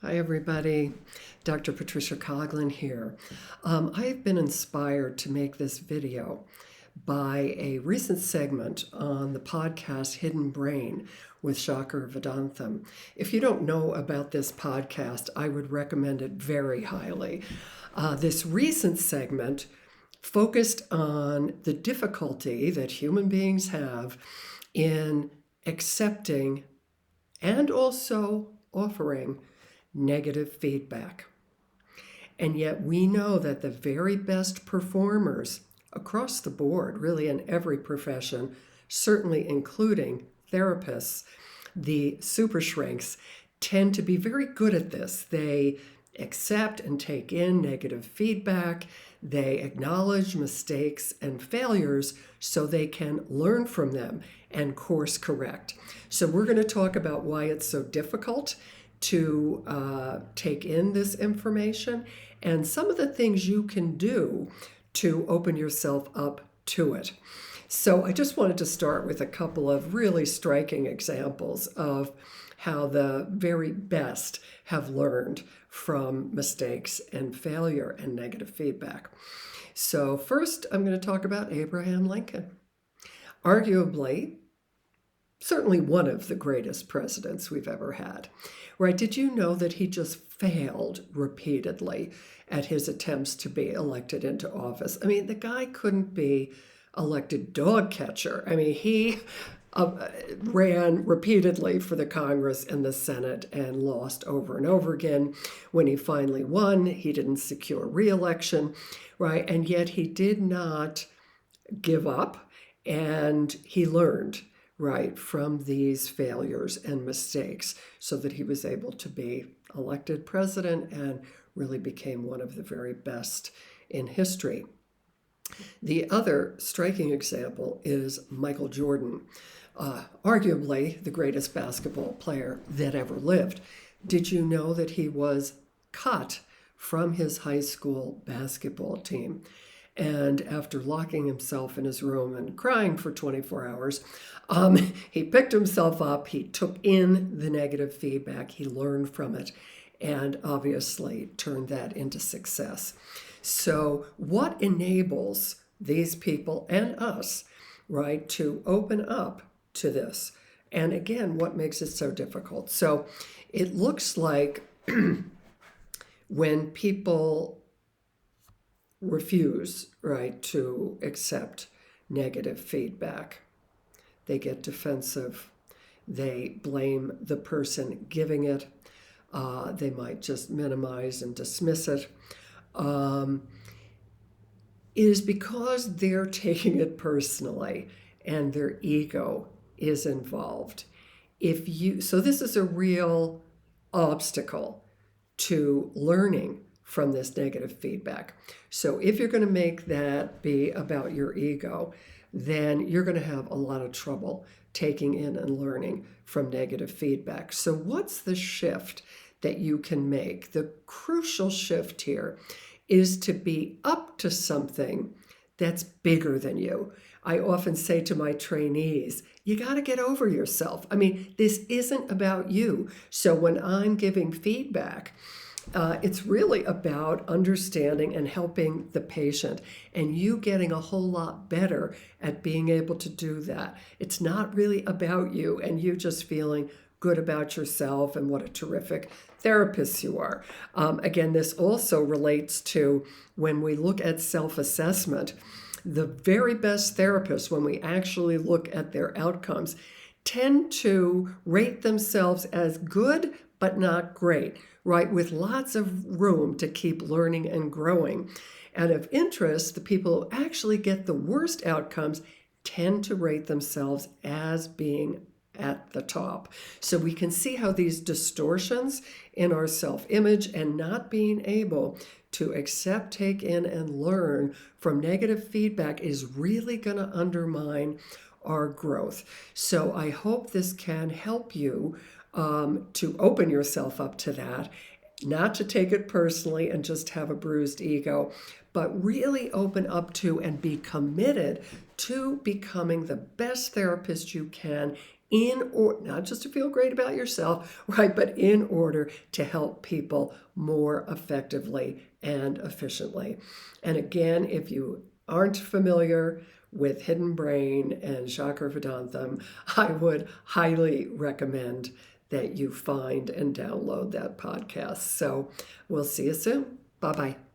Hi, everybody. Dr. Patricia Coughlin here. I have been inspired to make this video by a recent segment on the podcast Hidden Brain with Shankar Vedantam. If you don't know about this podcast, I would recommend it very highly. This recent segment focused on the difficulty that human beings have in accepting and also offering negative feedback. And yet we know that the very best performers across the board, really in every profession, certainly including therapists, the super shrinks, tend to be very good at this. They accept and take in negative feedback. They acknowledge mistakes and failures so they can learn from them and course correct. So we're going to talk about why it's so difficult to take in this information and some of the things you can do to open yourself up to it. So I just wanted to start with a couple of really striking examples of how the very best have learned from mistakes and failure and negative feedback. So first, I'm going to talk about Abraham Lincoln. Arguably, certainly one of the greatest presidents we've ever had. Right? Did you know that he just failed repeatedly at his attempts to be elected into office? I mean, the guy couldn't be elected dog catcher. I mean, he ran repeatedly for the Congress and the Senate and lost over and over again. When he finally won, he didn't secure re-election, right? And yet he did not give up, and he learned, right, from these failures and mistakes so that he was able to be elected president and really became one of the very best in history. The other striking example is Michael Jordan, arguably the greatest basketball player that ever lived. Did you know that he was cut from his high school basketball team? And after locking himself in his room and crying for 24 hours, he picked himself up, he took in the negative feedback, he learned from it, and obviously turned that into success. So what enables these people and us, right, to open up to this? And again, what makes it so difficult? So it looks like when people refuse, right, to accept negative feedback, they get defensive. They blame the person giving it. They might just minimize and dismiss it. It is because they're taking it personally and their ego is involved. So this is a real obstacle to learning from this negative feedback. So if you're going to make that be about your ego, then you're going to have a lot of trouble taking in and learning from negative feedback. So what's the shift that you can make? The crucial shift here is to be up to something that's bigger than you. I often say to my trainees, you got to get over yourself. I mean, this isn't about you. So when I'm giving feedback, it's really about understanding and helping the patient and you getting a whole lot better at being able to do that. It's not really about you and you just feeling good about yourself and what a terrific therapist you are. Again, this also relates to when we look at self-assessment. The very best therapists, when we actually look at their outcomes, tend to rate themselves as good but not great, right? With lots of room to keep learning and growing. And of interest, the people who actually get the worst outcomes tend to rate themselves as being at the top. So we can see how these distortions in our self-image and not being able to accept, take in, and learn from negative feedback is really going to undermine our growth. So I hope this can help you to open yourself up to that, not to take it personally and just have a bruised ego, but really open up to and be committed to becoming the best therapist you can not just to feel great about yourself, right, but in order to help people more effectively and efficiently. And again, if you aren't familiar with hidden brain and chakra vedantam, I would highly recommend that you find and download that podcast. So we'll see you soon. Bye-bye.